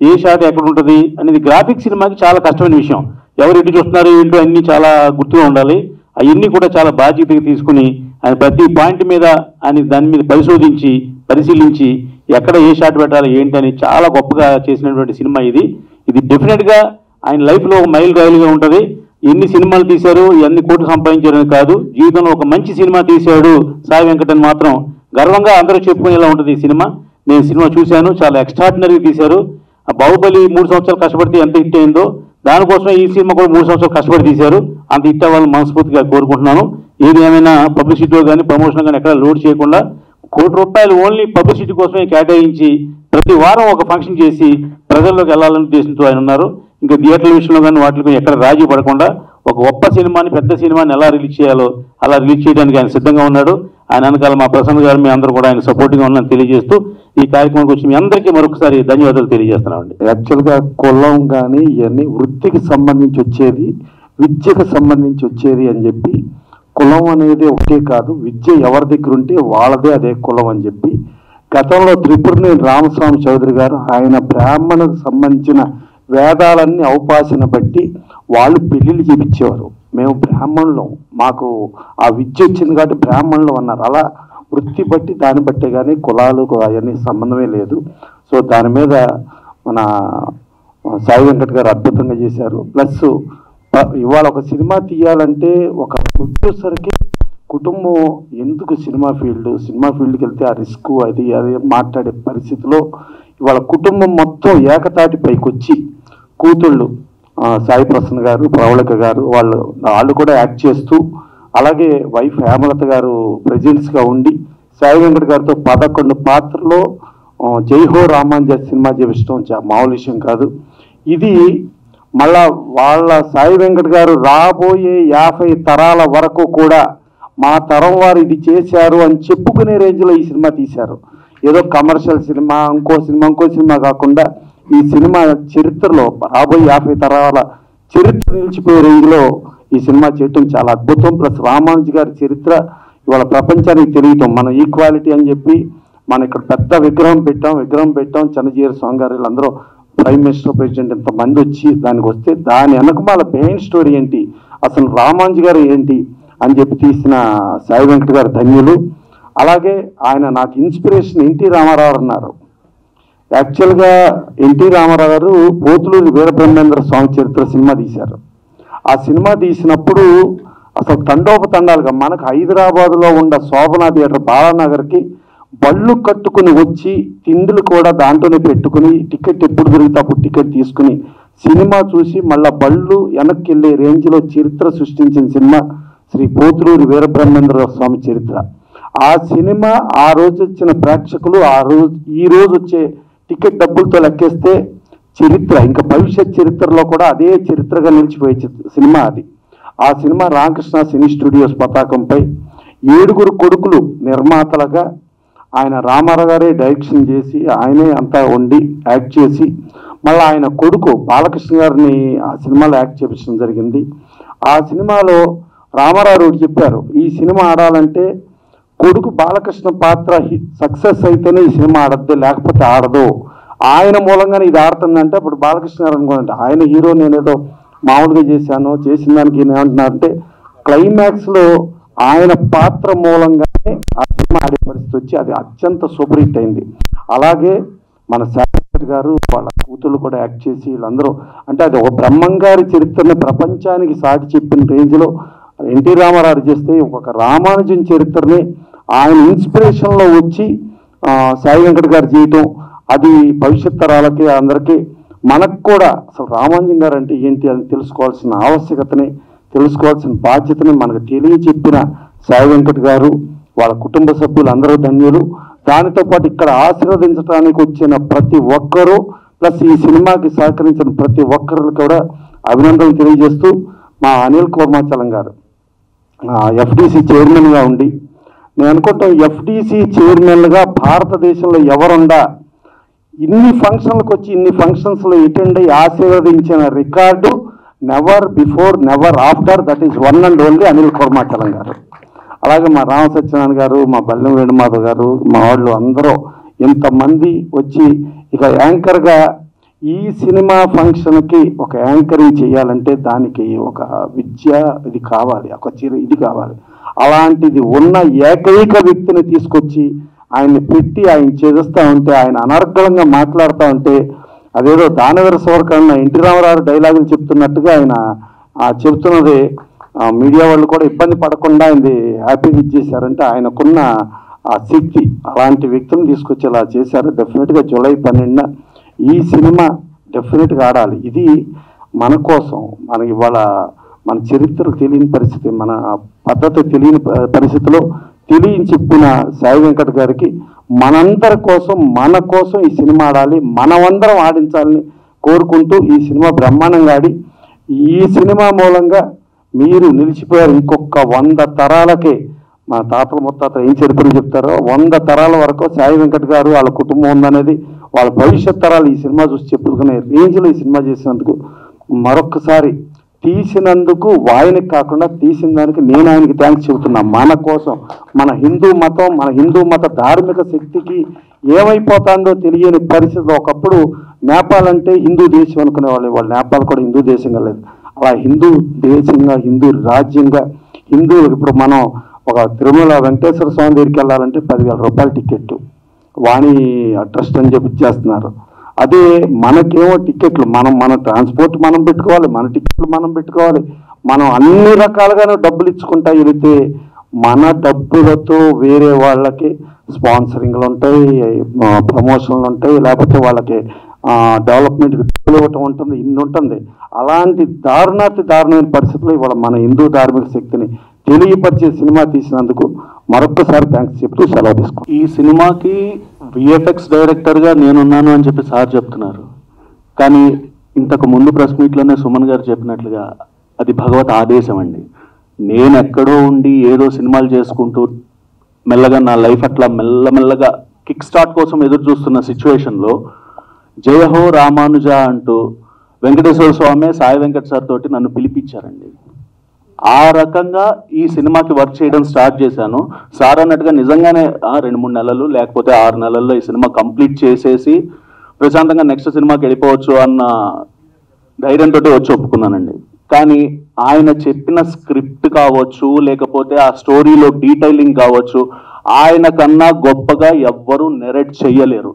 ఏ షాట్ ఎక్కడ ఉంటుంది అనేది గ్రాఫిక్ సినిమాకి చాలా కష్టమైన విషయం. ఎవరు ఎటు చూస్తున్నారు ఏంటో అన్ని చాలా గుర్తుగా ఉండాలి. అవన్నీ కూడా చాలా బాధ్యతగా తీసుకుని ఆయన ప్రతి పాయింట్ మీద ఆయన దాని మీద పరిశీలించి ఎక్కడ ఏ షాట్ పెట్టాలి ఏంటని చాలా గొప్పగా చేసినటువంటి సినిమా ఇది. డెఫినెట్గా ఆయన లైఫ్లో ఒక మైల్ రాయిలుగా ఉంటుంది. ఎన్ని సినిమాలు తీశారు, ఎన్ని కోట్లు సంపాదించారని కాదు, జీవితంలో ఒక మంచి సినిమా తీశాడు సాయి వెంకటన్ మాత్రం గర్వంగా అందరూ చెప్పుకునేలా ఉంటుంది ఈ సినిమా. నేను సినిమా చూశాను, చాలా ఎక్స్ట్రాడినరీగా తీశారు. ఆ బాహుబలి 3 సంవత్సరాలు కష్టపడితే ఎంత హిట్ అయిందో దానికోసమే ఈ సినిమా కూడా 3 సంవత్సరాలు కష్టపడి తీశారు. అంత హిట్ అవ్వాలని మనస్ఫూర్తిగా కోరుకుంటున్నాను. ఏది ఏమైనా పబ్లిసిటీలో కానీ ప్రమోషన్ కానీ ఎక్కడ లోడ్ చేయకుండా ₹1 కోటి ఓన్లీ పబ్లిసిటీ కోసమే కేటాయించి ప్రతి వారం ఒక ఫంక్షన్ చేసి ప్రజల్లోకి వెళ్ళాలని ఉద్దేశంతో ఆయన ఉన్నారు. ఇంకా థియేటర్ల విషయంలో కానీ వాటిలో ఎక్కడ రాజీ పడకుండా ఒక గొప్ప సినిమాని, పెద్ద సినిమాని ఎలా రిలీజ్ చేయాలో అలా రిలీజ్ చేయడానికి ఆయన సిద్ధంగా ఉన్నాడు. ఆయన వెనకాల మా ప్రసన్న గారు మీ అందరూ కూడా ఆయన సపోర్ట్గా ఉన్నారని తెలియజేస్తూ ఈ కార్యక్రమానికి వచ్చి మీ అందరికీ మరొకసారి ధన్యవాదాలు తెలియజేస్తున్నామండి. యాక్చువల్గా కులం కానీ ఇవన్నీ వృత్తికి సంబంధించి వచ్చేది, విద్యకు సంబంధించి వచ్చేది అని చెప్పి, కులం అనేది ఒకటే కాదు, విద్య ఎవరి దగ్గర ఉంటే వాళ్ళదే అదే కులం అని చెప్పి గతంలో త్రిపురనేని రామస్వామి చౌదరి గారు ఆయన బ్రాహ్మణకు సంబంధించిన వేదాలన్నీ అవపాసన బట్టి వాళ్ళు పెళ్లిళ్ళు చేపించేవారు. మేము బ్రాహ్మణులం, మాకు ఆ విద్య వచ్చింది కాబట్టి బ్రాహ్మణులు అన్నారు. అలా వృత్తి బట్టి దాన్ని బట్టే కానీ కులాలు అవన్నీ సంబంధమే లేదు. సో దాని మీద మన సాయి వెంకట్ గారు అద్భుతంగా చేశారు. ప్లస్ ఇవాళ ఒక సినిమా తీయాలంటే ఒక ప్రొడ్యూసర్కి కుటుంబం ఎందుకు సినిమా ఫీల్డ్కి వెళ్తే ఆ రిస్క్ అది మాట్లాడే పరిస్థితిలో ఇవాళ కుటుంబం మొత్తం ఏకతాటి పైకి వచ్చి కూతుళ్ళు సాయి ప్రసన్న గారు, ప్రవళిక గారు వాళ్ళు కూడా యాక్ట్ చేస్తూ, అలాగే వైఫ్ హేమలత గారు ప్రెజెంట్స్గా ఉండి సాయి వెంకట్ గారితో 11 పాత్రలో జై హో రామాంజ సినిమా చేపించడం మామూలు విషయం కాదు. ఇది మళ్ళా వాళ్ళ సాయి వెంకట్ గారు రాబోయే 50 తరాల వరకు కూడా మా తరం వారు ఇది చేశారు అని చెప్పుకునే రేంజ్లో ఈ సినిమా తీశారు. ఏదో కమర్షియల్ సినిమా, ఇంకో సినిమా కాకుండా ఈ సినిమా చరిత్రలో రాబోయే 50 తరాల చరిత్ర నిలిచిపోయే రేంజ్లో ఈ సినిమా చేయటం చాలా అద్భుతం. ప్లస్ రామానుజు గారి చరిత్ర ఇవాళ ప్రపంచానికి తెలియటం, మన ఈక్వాలిటీ అని చెప్పి మనం ఇక్కడ పెద్ద విగ్రహం పెట్టాం చిన్నజీర స్వామి గారు వీళ్ళందరూ ప్రైమ్ మినిస్టర్ ప్రెసిడెంట్ ఇంతమంది వచ్చి దానికి వస్తే దాని వెనకమాల మెయిన్ స్టోరీ ఏంటి, అసలు రామాంజీ గారు ఏంటి అని చెప్పి తీసిన సాయి వెంకట్ గారు ధన్యులు. అలాగే ఆయన నాకు ఇన్స్పిరేషన్ ఎన్టీ రామారావు అన్నారు. యాక్చువల్గా ఎన్టీ రామారావు గారు పోతులూరి వీరబ్రహ్మేంద్ర స్వామి చరిత్ర సినిమా తీశారు. ఆ సినిమా తీసినప్పుడు అసలు తండోపతండాలుగా మనకు హైదరాబాద్లో ఉన్న శోభనా థియేటర్ బాలానగర్కి బళ్ళు కట్టుకుని వచ్చి తిండులు కూడా దాంట్లోనే పెట్టుకుని టికెట్ ఎప్పుడు దొరికితే అప్పుడు టికెట్ తీసుకుని సినిమా చూసి మళ్ళా బళ్ళు వెనక్కి వెళ్ళే రేంజ్లో చరిత్ర సృష్టించిన సినిమా శ్రీ పోతులూరి వీరబ్రహ్మేంద్ర స్వామి చరిత్ర. ఆ సినిమా ఆ రోజు వచ్చిన ప్రేక్షకులు ఈ రోజు వచ్చే టికెట్ డబ్బులతో లెక్కేస్తే చరిత్ర ఇంకా భవిష్యత్ చరిత్రలో కూడా అదే చరిత్రగా నిలిచిపోయే సినిమా అది. ఆ సినిమా రామకృష్ణ సినీ స్టూడియోస్ పతాకంపై 7 కొడుకులు నిర్మాతలుగా ఆయన రామారావు గారే డైరెక్షన్ చేసి ఆయనే అంతా వండి యాక్ట్ చేసి మళ్ళీ ఆయన కొడుకు బాలకృష్ణ గారిని ఆ సినిమాలో యాక్ట్ చేయించడం జరిగింది. ఆ సినిమాలో రామారావు చెప్పారు, ఈ సినిమా ఆడాలంటే కొడుకు బాలకృష్ణ పాత్ర సక్సెస్ అయితేనే ఈ సినిమా ఆడద్దు, లేకపోతే ఆడదు. ఆయన మూలంగానే ఇది ఆడుతుందంటే అప్పుడు బాలకృష్ణ గారు అనుకోండి ఆయన హీరో నేనేదో మామూలుగా చేసిన దానికి ఏమంటున్నారంటే క్లైమాక్స్లో ఆయన పాత్ర మూలంగానే ఆ సినిమా ఆడే పరిస్థితి వచ్చి అది అత్యంత సూపర్ హిట్ అయింది. అలాగే మన శాస్త్రి గారు వాళ్ళ కూతుళ్ళు కూడా యాక్ట్ చేసి వీళ్ళందరూ అంటే అది ఒక బ్రహ్మంగారి చరిత్రని ప్రపంచానికి సాటి చెప్పిన రేంజ్లో ఎన్టీ రామారావు చేస్తే ఒక రామానుజన్ చరిత్రని ఆయన ఇన్స్పిరేషన్లో వచ్చి సాయి వెంకట్ గారు చేయటం అది భవిష్యత్ తరాలకి అందరికీ మనకు కూడా అసలు రామానుజన్ గారు అంటే ఏంటి అని తెలుసుకోవాల్సిన ఆవశ్యకతని తెలుసుకోవాల్సిన బాధ్యతని మనకు తెలియచెప్పిన సాయి వెంకట్ గారు వాళ్ళ కుటుంబ సభ్యులు అందరూ ధన్యులు. దానితో పాటు ఇక్కడ ఆశీర్వదించడానికి వచ్చిన ప్రతి ఒక్కరూ ప్లస్ ఈ సినిమాకి సహకరించిన ప్రతి ఒక్కరు కూడా అభినందనలు తెలియజేస్తూ మా అనిల్ కోర్మాచలం గారు ఎఫ్డిసి చైర్మన్గా ఉండి నేను అనుకుంటాం ఎఫ్డిసి చైర్మన్గా భారతదేశంలో ఎవరుండా ఇన్ని ఫంక్షన్లకు వచ్చి ఇన్ని ఫంక్షన్స్లో అటెండ్ అయ్యి ఆశీర్వదించిన record never before never after, that is one and only Anil Kormachalam garu. అలాగే మా రామ సత్యనారాయణ గారు, మా బల్లెం వేణుమాధవ్ గారు, మా వాళ్ళు అందరూ ఇంతమంది వచ్చి ఇక యాంకర్గా ఈ సినిమా ఫంక్షన్కి ఒక యాంకరింగ్ చేయాలంటే దానికి ఒక విద్య ఇది కావాలి, ఒక ఇది కావాలి. అలాంటిది ఉన్న ఏకైక వ్యక్తిని తీసుకొచ్చి ఆయన్ని పెట్టి ఆయన చేస్తూ ఉంటే ఆయన అనర్గళంగా మాట్లాడుతూ ఉంటే అదేదో దానవీర సవర్కరణ ఎన్టీ రామారావు డైలాగులు చెప్తున్నట్టుగా ఆయన చెప్తున్నది మీడియా వాళ్ళు కూడా ఇబ్బంది పడకుండా ఆయన హ్యాపీగా ఇచ్చేశారంటే ఆయనకున్న ఆ శక్తి అలాంటి వ్యక్తులను తీసుకొచ్చి అలా చేశారు. డెఫినెట్గా జూలై 12న ఈ సినిమా డెఫినెట్గా ఆడాలి. ఇది మన కోసం మన ఇవాళ మన చరిత్ర తెలియని పరిస్థితి, మన పద్ధతి తెలియని పరిస్థితిలో చెప్పిన సాయి వెంకట్ గారికి మనందరి కోసం మన కోసం ఈ సినిమా ఆడాలి, మనమందరం ఆడించాలని కోరుకుంటూ ఈ సినిమా బ్రహ్మాండంగా ఆడి ఈ సినిమా మూలంగా మీరు నిలిచిపోయారు. ఇంకొక 100 తరాలకే మా తాతల ముత్తాతలు ఏం చరిత్రలు చెప్తారో 100 తరాల వరకు సాయి వెంకట్ గారు వాళ్ళ కుటుంబం ఉందనేది వాళ్ళ భవిష్యత్ తరాలు ఈ సినిమా చూసి చెప్పుకునే రేంజ్లో ఈ సినిమా చేసినందుకు మరొకసారి తీసినందుకు ఆయనకి కాకుండా తీసిన దానికి నేను ఆయనకి థ్యాంక్స్ చెబుతున్నా. మన కోసం మన హిందూ మత ధార్మిక శక్తికి ఏమైపోతుందో తెలియని పరిస్థితి. ఒకప్పుడు నేపాల్ అంటే హిందూ దేశం అనుకునే వాళ్ళు నేపాల్ కూడా హిందూ దేశంగా లేదు. అలా హిందూ దేశంగా హిందూ రాజ్యంగా హిందువులకు ఇప్పుడు మనం ఒక తిరుమల వెంకటేశ్వర స్వామి దగ్గరికి వెళ్ళాలంటే 10,000 రూపాయల టికెట్ వాణి ట్రస్ట్ అని చెప్పి చేస్తున్నారు. అదే మనకేమో టికెట్లు మన ట్రాన్స్పోర్ట్ మనం పెట్టుకోవాలి, మన టికెట్లు మనం పెట్టుకోవాలి, మనం అన్ని రకాలుగానే డబ్బులు ఇచ్చుకుంటా వెళితే మన డబ్బులతో వేరే వాళ్ళకి స్పాన్సరింగ్లు ఉంటాయి, ప్రమోషన్లు ఉంటాయి, లేకపోతే వాళ్ళకి డెవలప్మెంట్కి డబ్బులు ఇవ్వటం ఉంటుంది, ఇన్ని ఉంటుంది. అలాంటి దారుణమైన పరిస్థితుల్లో ఇవాళ మన హిందూ ధార్మిక శక్తిని తెలియపరిచే సినిమా తీసినందుకు మరొక్కసారి థ్యాంక్స్ చెప్తూ సెలవు తీసుకో. ఈ సినిమాకి విఎఫ్ఎక్స్ డైరెక్టర్గా నేనున్నాను అని చెప్పి సార్ చెప్తున్నారు, కానీ ఇంతకు ముందు ప్రెస్ మీట్లోనే సుమన్ గారు చెప్పినట్లుగా అది భగవత్ ఆదేశం అండి. నేను ఎక్కడో ఉండి ఏదో సినిమాలు చేసుకుంటూ మెల్లగా నా లైఫ్ అట్లా మెల్లమెల్లగా కిక్ స్టార్ట్ కోసం ఎదురు చూస్తున్న సిచ్యువేషన్లో జయహో రామానుజ అంటూ వెంకటేశ్వర స్వామి సాయి వెంకట్ సార్ తోటి నన్ను పిలిపించారండి. ఆ రకంగా ఈ సినిమాకి వర్క్ చేయడం స్టార్ట్ చేశాను. సార్ అన్నట్టుగా నిజంగానే 2-3 నెలలు లేకపోతే 6 నెలల్లో ఈ సినిమా కంప్లీట్ చేసేసి ప్రశాంతంగా నెక్స్ట్ సినిమాకి వెళ్ళిపోవచ్చు అన్న ధైర్యంతో వచ్చి ఒప్పుకున్నానండి. కానీ ఆయన చెప్పిన స్క్రిప్ట్ కావచ్చు, లేకపోతే ఆ స్టోరీలో డీటెయిలింగ్ కావచ్చు, ఆయన కన్నా గొప్పగా ఎవ్వరూ నెరేట్ చెయ్యలేరు.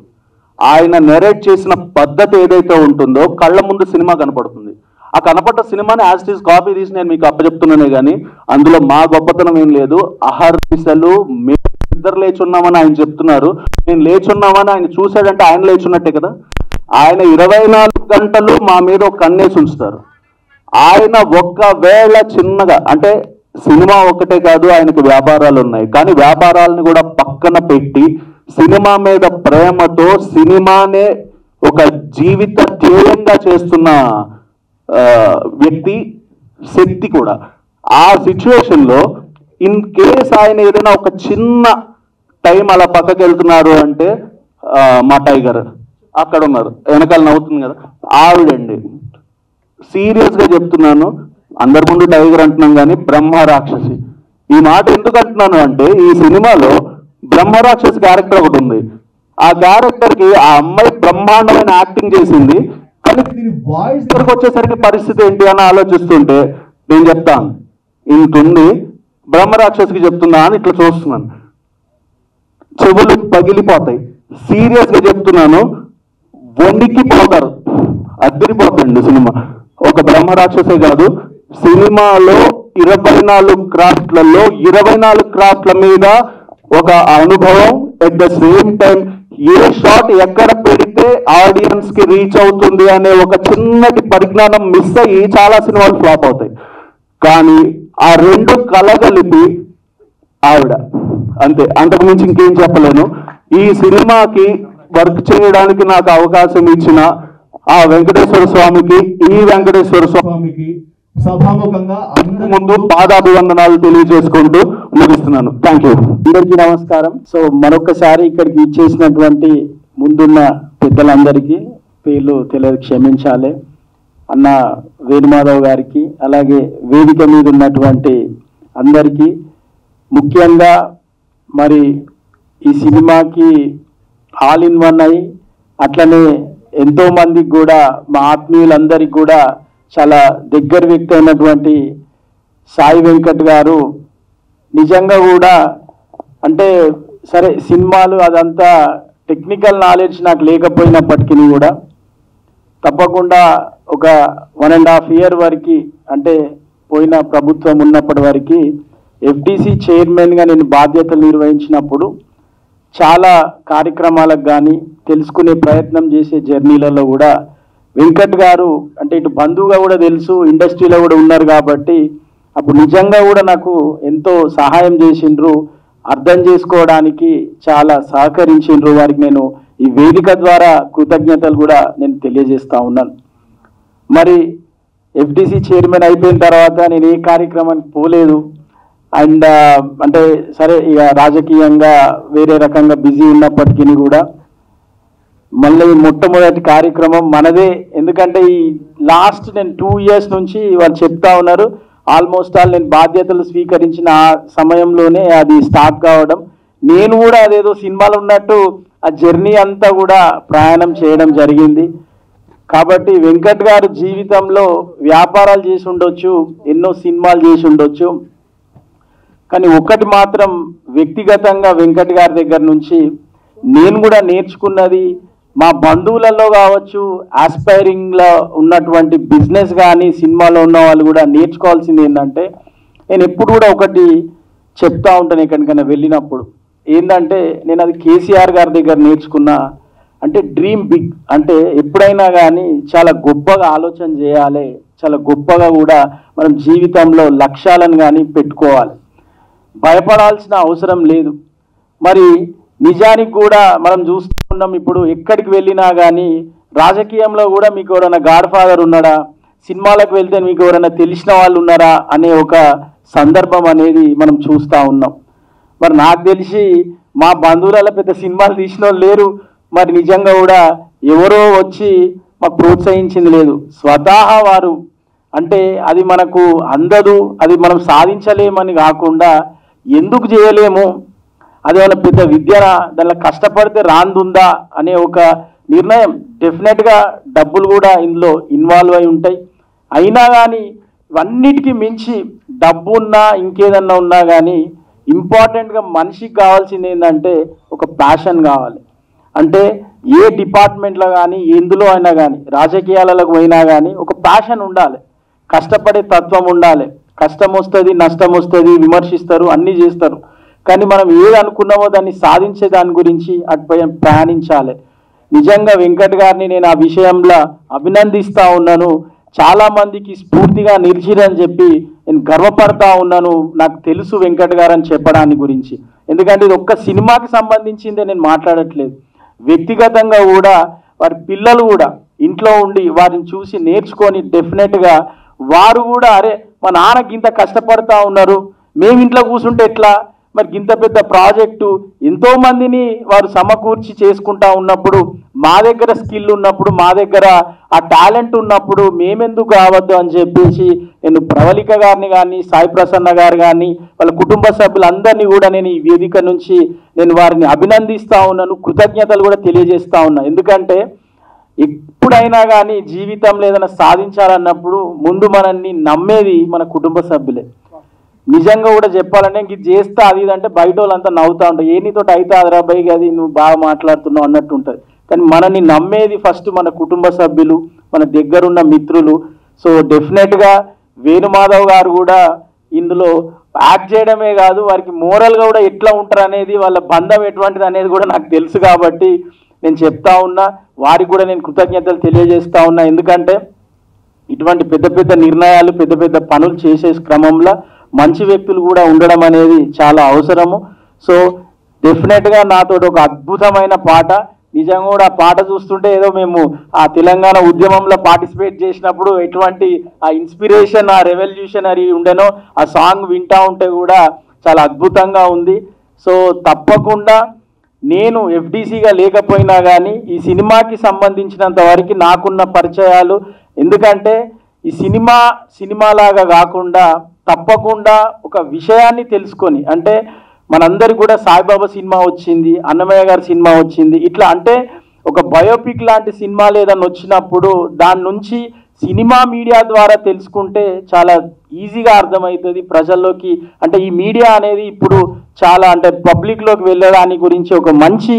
ఆయన నెరేట్ చేసిన పద్ధతి ఏదైతే ఉంటుందో కళ్ళ ముందు సినిమా కనపడుతుంది. ఆ కనపడ్డ సినిమాని యాజ్ ఇట్ ఈస్ కాపీ తీసి నేను మీకు అప్పచెప్తున్నానే కానీ అందులో మా గొప్పతనం ఏం లేదు. అహర్నిశలు మేము ఇద్దరు లేచున్నామని ఆయన చెప్తున్నారు. నేను లేచున్నామని ఆయన చూశాడంటే ఆయన లేచున్నట్టే కదా. ఆయన 24 గంటలు మా మీద ఒక కన్నేసి ఉంచుతారు. ఆయన ఒక్కవేళ చిన్నగా అంటే సినిమా ఒక్కటే కాదు, ఆయనకు వ్యాపారాలు ఉన్నాయి. కానీ వ్యాపారాలను కూడా పక్కన పెట్టి సినిమా మీద ప్రేమతో సినిమానే ఒక జీవిత ధ్యేయంగా చేస్తున్న వ్యక్తి, శక్తి కూడా. ఆ సిచ్యువేషన్లో ఇన్ కేస్ ఆయన ఏదైనా ఒక చిన్న టైం అలా పక్కకి వెళ్తున్నారు అంటే మా టైగర్ అక్కడ ఉన్నారు, వెనకాల నవ్వుతుంది కదా, ఆవిడండి. సీరియస్గా చెప్తున్నాను, అందరి ముందు టైగర్ అంటున్నాం కానీ బ్రహ్మ రాక్షసి. ఈ మాట ఎందుకు అంటున్నాను అంటే ఈ సినిమాలో బ్రహ్మ రాక్షసి క్యారెక్టర్ ఒకటి ఉంది. ఆ క్యారెక్టర్కి ఆ అమ్మాయి బ్రహ్మాండమైన యాక్టింగ్ చేసింది. కానీ వాయిస్ దగ్గరకు వచ్చేసరికి పరిస్థితి ఏంటి అని ఆలోచిస్తుంటే నేను చెప్తాను, ఇంతుంది బ్రహ్మ రాక్షసికి చెప్తుందా అని ఇట్లా చూస్తున్నాను, చెవులు పగిలిపోతాయి. సీరియస్గా చెప్తున్నాను, వణికిపోతారు, అద్దరిపోతుంది సినిమా. ఒక బ్రహ్మ రాక్షసే కాదు, సినిమాలో 24 క్రాఫ్ట్లలో 24 క్రాఫ్ట్ల మీద ఒక అనుభవం. At the same time A shot ఎక్కడ పెడితే ఆడియన్స్ కి రీచ్ అవుతుంది అనే ఒక చిన్నటి పరిజ్ఞానం మిస్ అయ్యి చాలా సినిమాలు ఫ్లాప్ అవుతాయి. కానీ ఆ రెండు కలగలిపి ఆవిడ అంతే, అంతకు మించి ఇంకేం చెప్పలేను. ఈ సినిమాకి వర్క్ చేయడానికి నాకు అవకాశం ఇచ్చిన ఆ వెంకటేశ్వర స్వామికి, ఈ వెంకటేశ్వర స్వామికి సభాముఖంగా అందరి ముందు పాదాభివందనాలు తెలియజేసుకుంటూ ముగిస్తున్నాను. Thank you. అందరికీ నమస్కారం. సో మరొకసారి ఇక్కడికి ఇచ్చేసినటువంటి ముందున్న పెద్దలందరికీ పేర్లు తెలియదు, క్షమించాలి. అన్న వేణుమాధవ్ గారికి, అలాగే వేదిక మీద ఉన్నటువంటి అందరికీ, ముఖ్యంగా మరి ఈ సినిమాకి ఆల్ ఇన్ వన్ అయ్యి అట్లనే ఎంతో మందికి కూడా మా ఆత్మీయులందరికీ కూడా చాలా దగ్గర వ్యక్తి అయినటువంటి సాయి వెంకట్ గారు నిజంగా కూడా అంటే సరే సినిమాలు అదంతా టెక్నికల్ నాలెడ్జ్ నాకు లేకపోయినప్పటికీ కూడా తప్పకుండా ఒక 1.5 year వరకు అంటే పోయిన ప్రభుత్వం ఉన్నప్పటి వరకు ఎఫ్డిసి చైర్మన్గా నేను బాధ్యతలు నిర్వహించినప్పుడు చాలా కార్యక్రమాలకు కానీ తెలుసుకునే ప్రయత్నం చేసే జర్నీలలో కూడా వెంకట్ గారు అంటే ఇటు బంధువుగా కూడా తెలుసు, ఇండస్ట్రీలో కూడా ఉన్నారు కాబట్టి అప్పుడు నిజంగా కూడా నాకు ఎంతో సహాయం చేసిండ్రు, అర్థం చేసుకోవడానికి చాలా సహకరించిండ్రు. వారికి నేను ఈ వేదిక ద్వారా కృతజ్ఞతలు కూడా నేను తెలియజేస్తా ఉన్నాను. మరి ఎఫ్డిసి చైర్మన్ అయిపోయిన తర్వాత నేను ఏ కార్యక్రమానికి పోలేదు. అండ్ అంటే సరే ఇక రాజకీయంగా వేరే రకంగా బిజీ ఉన్నప్పటికీ కూడా మళ్ళీ మొట్టమొదటి కార్యక్రమం మనదే. ఎందుకంటే ఈ లాస్ట్ నేను 2 years నుంచి వాళ్ళు చెప్తా ఉన్నారు, ఆల్మోస్ట్ ఆల్ నేను బాధ్యతలు స్వీకరించిన ఆ సమయంలోనే అది స్టార్ట్ కావడం. నేను కూడా అదేదో సినిమాలు ఉన్నట్టు ఆ జర్నీ అంతా కూడా ప్రయాణం చేయడం జరిగింది. కాబట్టి వెంకట్ గారు జీవితంలో వ్యాపారాలు చేసి ఉండొచ్చు, ఎన్నో సినిమాలు చేసి ఉండొచ్చు, కానీ ఒకటి మాత్రం వ్యక్తిగతంగా వెంకట్ గారి దగ్గర నుంచి నేను కూడా నేర్చుకున్నది, మా బంధువులలో కావచ్చు, ఆస్పైరింగ్లో ఉన్నటువంటి బిజినెస్ కానీ సినిమాలో ఉన్న వాళ్ళు కూడా నేర్చుకోవాల్సింది ఏంటంటే, నేను ఎప్పుడు కూడా ఒకటి చెప్తా ఉంటాను ఎక్కడికైనా వెళ్ళినప్పుడు, ఏంటంటే నేను అది కేసీఆర్ గారి దగ్గర నేర్చుకున్నా. అంటే డ్రీమ్ బిగ్, అంటే ఎప్పుడైనా కానీ చాలా గొప్పగా ఆలోచన చేయాలి, చాలా గొప్పగా కూడా మనం జీవితంలో లక్ష్యాలను కానీ పెట్టుకోవాలి, భయపడాల్సిన అవసరం లేదు. మరి నిజానికి కూడా మనం చూస్తూ ఉన్నాం, ఇప్పుడు ఎక్కడికి వెళ్ళినా కానీ రాజకీయంలో కూడా మీకు ఎవరైనా గాడ్ ఫాదర్ ఉన్నాడా, సినిమాలకు వెళ్తే మీకు ఎవరైనా తెలిసిన వాళ్ళు ఉన్నారా అనే ఒక సందర్భం అనేది మనం చూస్తూ ఉన్నాం. మరి నాకు తెలిసి మా బంధువులలో పెద్ద సినిమాలు తీసిన వాళ్ళు లేరు. మరి నిజంగా కూడా ఎవరో వచ్చి మాకు ప్రోత్సహించింది లేదు, స్వతహా వారు అంటే అది మనకు అందదు, అది మనం సాధించలేమని కాకుండా ఎందుకు చేయలేము, అదేమైనా పెద్ద విద్యనా, దానిలో కష్టపడితే రాందుందా అనే ఒక నిర్ణయం. డెఫినెట్గా డబ్బులు కూడా ఇందులో ఇన్వాల్వ్ అయి ఉంటాయి. అయినా కానీ ఇవన్నిటికీ మించి డబ్బు ఉన్నా ఇంకేదన్నా ఉన్నా కానీ ఇంపార్టెంట్గా మనిషికి కావాల్సింది ఏంటంటే ఒక ప్యాషన్ కావాలి. అంటే ఏ డిపార్ట్మెంట్లో కానీ ఎందులో అయినా కానీ రాజకీయాలకు పోయినా కానీ ఒక ప్యాషన్ ఉండాలి, కష్టపడే తత్వం ఉండాలి. కష్టం వస్తుంది, నష్టం వస్తుంది, విమర్శిస్తారు, అన్నీ చేస్తారు. కానీ మనం ఏది అనుకున్నామో దాన్ని సాధించే దాని గురించి అటుపై ప్రయాణించాలి. నిజంగా వెంకట్ గారిని నేను ఆ విషయంలో అభినందిస్తూ ఉన్నాను. చాలామందికి స్ఫూర్తిగా నిలిచిరని చెప్పి నేను గర్వపడతా ఉన్నాను. నాకు తెలుసు వెంకట్ గారు అని చెప్పడానికి గురించి. ఎందుకంటే ఇది ఒక్క సినిమాకి సంబంధించిందే నేను మాట్లాడట్లేదు. వ్యక్తిగతంగా కూడా వారి పిల్లలు కూడా ఇంట్లో ఉండి వారిని చూసి నేర్చుకొని డెఫినెట్గా వారు కూడా అరే మా నాన్నకి ఇంత కష్టపడతా ఉన్నారు, మేము ఇంట్లో కూర్చుంటే ఎట్లా, మరి ఇంత పెద్ద ప్రాజెక్టు ఎంతోమందిని వారు సమకూర్చి చేసుకుంటా ఉన్నప్పుడు, మా దగ్గర స్కిల్ ఉన్నప్పుడు, మా దగ్గర ఆ టాలెంట్ ఉన్నప్పుడు మేమెందుకు కావద్దు అని చెప్పేసి నేను ప్రవళిక గారిని కానీ, సాయి ప్రసన్న గారు కానీ, వాళ్ళ కుటుంబ సభ్యులందరినీ కూడా నేను ఈ వేదిక నుంచి నేను వారిని అభినందిస్తూ ఉన్నాను, కృతజ్ఞతలు కూడా తెలియజేస్తూ ఉన్నా. ఎందుకంటే ఎప్పుడైనా కానీ జీవితంలో ఏదైనా సాధించాలన్నప్పుడు ముందు మనల్ని నమ్మేది మన కుటుంబ సభ్యులే. నిజంగా కూడా చెప్పాలంటే ఇంక ఇది చేస్తా అది ఇదంటే బయట వాళ్ళంతా నవ్వుతూ ఉంటారు, ఏ నీతో అయితే అదరాబాయి అది నువ్వు బాగా మాట్లాడుతున్నావు అన్నట్టు ఉంటుంది. కానీ మనల్ని నమ్మేది ఫస్ట్ మన కుటుంబ సభ్యులు, మన దగ్గరున్న మిత్రులు. సో డెఫినెట్గా వేణుమాధవ్ గారు కూడా ఇందులో యాక్ట్ చేయడమే కాదు, వారికి మోరల్గా కూడా ఎట్లా ఉంటారు అనేది, వాళ్ళ బంధం ఎటువంటిది అనేది కూడా నాకు తెలుసు. కాబట్టి నేను చెప్తా ఉన్నా, వారికి కూడా నేను కృతజ్ఞతలు తెలియజేస్తా ఉన్నా. ఎందుకంటే ఇటువంటి పెద్ద పెద్ద నిర్ణయాలు, పెద్ద పెద్ద పనులు చేసే క్రమంలో మంచి వ్యక్తులు కూడా ఉండడం అనేది చాలా అవసరము. సో డెఫినెట్గా నాతో ఒక అద్భుతమైన పాట, నిజంగా కూడా ఆ పాట చూస్తుంటే ఏదో మేము ఆ తెలంగాణ ఉద్యమంలో పార్టిసిపేట్ చేసినప్పుడు ఎటువంటి ఆ ఇన్స్పిరేషన్, ఆ రెవల్యూషనరీ ఉండేనో ఆ సాంగ్ వింటా ఉంటే కూడా చాలా అద్భుతంగా ఉంది. సో తప్పకుండా నేను ఎఫ్డీసీగా లేకపోయినా కానీ ఈ సినిమాకి సంబంధించినంత వరకు నాకున్న పరిచయాలు, ఎందుకంటే ఈ సినిమాలాగా కాకుండా తప్పకుండా ఒక విషయాన్ని తెలుసుకొని, అంటే మనందరికి కూడా సాయిబాబా సినిమా వచ్చింది, అన్నమయ్య గారి సినిమా వచ్చింది, ఇట్లా అంటే ఒక బయోపిక్ లాంటి సినిమాలు ఏదైనా వచ్చినప్పుడు దాని నుంచి సినిమా మీడియా ద్వారా తెలుసుకుంటే చాలా ఈజీగా అర్థమవుతుంది ప్రజల్లోకి. అంటే ఈ మీడియా అనేది ఇప్పుడు చాలా అంటే పబ్లిక్లోకి వెళ్ళడానికి గురించి ఒక మంచి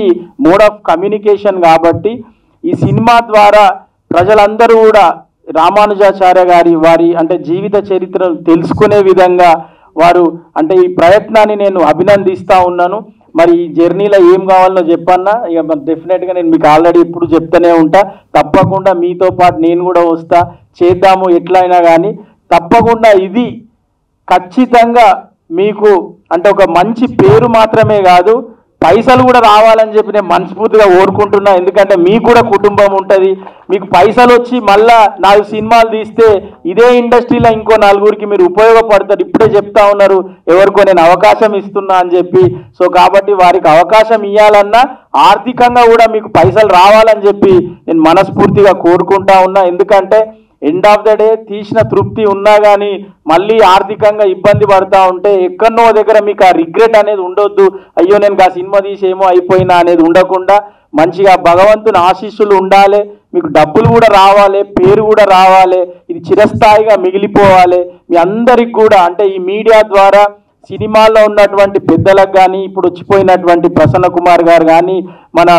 మోడ్ ఆఫ్ కమ్యూనికేషన్. కాబట్టి ఈ సినిమా ద్వారా ప్రజలందరూ కూడా రామానుజాచార్య గారి వారి అంటే జీవిత చరిత్రను తెలుసుకునే విధంగా వారు అంటే ఈ ప్రయత్నాన్ని నేను అభినందిస్తూ ఉన్నాను. మరి ఈ జర్నీలో ఏం కావాలనో చెప్పన్నా, ఇక డెఫినెట్గా నేను మీకు ఆల్రెడీ ఇప్పుడు చెప్తూనే ఉంటా. తప్పకుండా మీతో పాటు నేను కూడా వస్తా, చేద్దాము ఎట్లయినా కానీ. తప్పకుండా ఇది ఖచ్చితంగా మీకు అంటే ఒక మంచి పేరు మాత్రమే కాదు, పైసలు కూడా రావాలని చెప్పి నేను మనస్ఫూర్తిగా కోరుకుంటున్నా. ఎందుకంటే మీకు కూడా కుటుంబం ఉంటుంది, మీకు పైసలు వచ్చి మళ్ళా 4 సినిమాలు తీస్తే ఇదే ఇండస్ట్రీలో ఇంకో 4గురికి మీరు ఉపయోగపడతారు. ఇప్పుడే చెప్తా ఉన్నారు ఎవరికో నేను అవకాశం ఇస్తున్నా అని చెప్పి. సో కాబట్టి వారికి అవకాశం ఇవ్వాలన్నా ఆర్థికంగా కూడా మీకు పైసలు రావాలని చెప్పి నేను మనస్ఫూర్తిగా కోరుకుంటా ఉన్నా. ఎందుకంటే ఎండ్ ఆఫ్ ద డే తీసిన తృప్తి ఉన్నా కానీ మళ్ళీ ఆర్థికంగా ఇబ్బంది పడతా ఉంటే ఎక్కడనో దగ్గర మీకు ఆ రిగ్రెట్ అనేది ఉండొద్దు, అయ్యో నేను ఆ సినిమా తీసేమో అయిపోయినా అనేది ఉండకుండా మంచిగా భగవంతుని ఆశీస్సులు ఉండాలి, మీకు డబ్బులు కూడా రావాలి, పేరు కూడా రావాలి, ఇది చిరస్థాయిగా మిగిలిపోవాలి. మీ అందరికి కూడా అంటే ఈ మీడియా ద్వారా సినిమాల్లో ఉన్నటువంటి పెద్దలకు కానీ, ఇప్పుడు వచ్చిపోయినటువంటి ప్రసన్న కుమార్ గారు కానీ, మన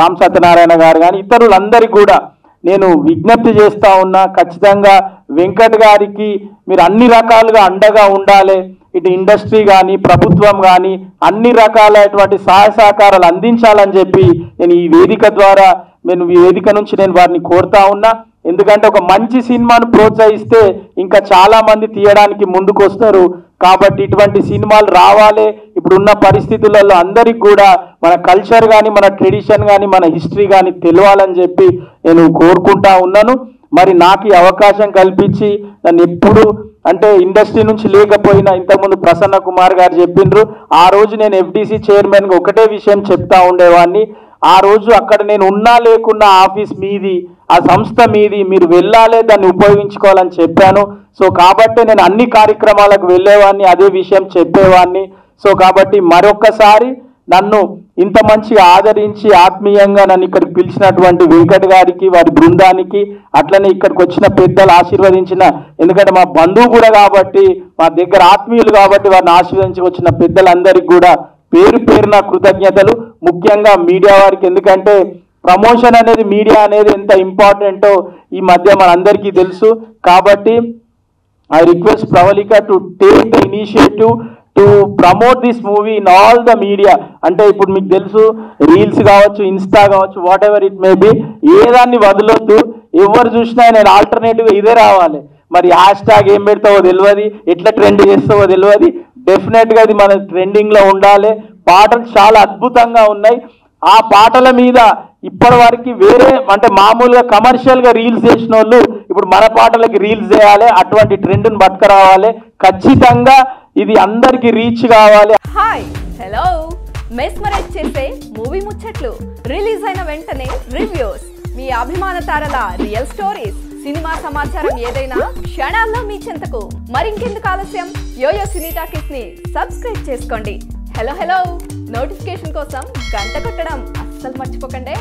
రామ్ సత్యనారాయణ గారు కానీ, ఇతరులందరికీ కూడా నేను విజ్ఞప్తి చేస్తా ఉన్నా, ఖచ్చితంగా వెంకట్ గారికి మీరు అన్ని రకాలుగా అండగా ఉండాలి. ఇటు ఇండస్ట్రీ కానీ ప్రభుత్వం కానీ అన్ని రకాలైనటువంటి సహాయ సహకారాలు అందించాలని చెప్పి నేను ఈ వేదిక ద్వారా ఈ వేదిక నుంచి నేను వారిని కోరుతా ఉన్నా. ఎందుకంటే ఒక మంచి సినిమాను ప్రోత్సహిస్తే ఇంకా చాలా మంది తీయడానికి ముందుకు వస్తారు. కాబట్టి ఇటువంటి సినిమాలు రావాలి. ఇప్పుడున్న పరిస్థితులలో అందరికి కూడా మన కల్చర్ కానీ, మన ట్రెడిషన్ కానీ, మన హిస్టరీ కానీ తెలియాలని చెప్పి నేను కోరుకుంటా ఉన్నాను. మరి నాకు ఈ అవకాశం కల్పించి నన్ను ఎప్పుడు అంటే ఇండస్ట్రీ నుంచి లేకపోయినా, ఇంతకుముందు ప్రసన్న కుమార్ గారు చెప్పిండ్రు, ఆ రోజు నేను ఎఫ్డీసీ చైర్మన్గా ఒకటే విషయం చెప్తా ఉండేవాడిని, ఆ రోజు అక్కడ నేను ఉన్నా లేకున్నా ఆఫీస్ మీది, ఆ సంస్థ మీది, మీరు వెళ్ళాలి, దాన్ని ఉపయోగించుకోవాలని చెప్పాను. సో కాబట్టి నేను అన్ని కార్యక్రమాలకు వెళ్ళేవాడిని, అదే విషయం చెప్పేవాడిని. సో కాబట్టి మరొక్కసారి నన్ను ఇంత మంచిగా ఆదరించి ఆత్మీయంగా నన్ను ఇక్కడికి పిలిచినటువంటి వెంకట్ గారికి, వారి బృందానికి, అట్లనే ఇక్కడికి వచ్చిన పెద్దలు ఆశీర్వదించిన, ఎందుకంటే మా బంధువు కూడా కాబట్టి, మా దగ్గర ఆత్మీయులు కాబట్టి వారిని ఆశీర్వదించి వచ్చిన పెద్దలందరికీ కూడా పేరు పేరున కృతజ్ఞతలు. ముఖ్యంగా మీడియా వారికి, ఎందుకంటే ప్రమోషన్ అనేది, మీడియా అనేది ఎంత ఇంపార్టెంటో ఈ మధ్య మనందరికీ తెలుసు. కాబట్టి I request Pravallika to take the initiative to promote this movie in all the media. అంటే ఇప్పుడు మీకు తెలుసు, రీల్స్ కావచ్చు, ఇన్స్టా కావచ్చు, whatever it may be, ఏదాన్ని వదలొద్దు. ఎవరు చూసినా నేను ఆల్టర్నేటివ్ ఇదే రావాలి. మరి హ్యాష్ ట్యాగ్ ఏం పెడతావో తెలియదు, ఎట్లా ట్రెండ్ చేస్తావో తెలియదు. డెఫినెట్గా ఇది మన ట్రెండింగ్లో ఉండాలి. పాటలు చాలా అద్భుతంగా ఉన్నాయి. ఆ పాటల మీద ఇప్పటి వరకు వేరే అంటే మామూలుగా కమర్షియల్గా రీల్స్ చేసిన వాళ్ళు ఇప్పుడు మన పాటలకి రీల్స్ చేయాలి. అటువంటి ట్రెండ్ని పట్టుకురావాలి. ఖచ్చితంగా ఇది అందరికి రీచ్ కావాలి. హాయ్, హలో, మెస్మరైజ్ చేసే మూవీ ముచ్చట్లు, రిలీజ్ అయిన వెంటనే రివ్యూస్, మీ అభిమాన తారల రియల్ స్టోరీస్, సినిమా సమాచారం ఏదైనా క్షణాల్లో మీ చెంతకు. మరింకెందుకు ఆలస్యం, యోయో సినీ టాకీస్ ని సబ్స్క్రైబ్ చేసుకోండి. హలో హలో నోటిఫికేషన్ కోసం గంట కొట్టడం అస్సలు మర్చిపోకండి.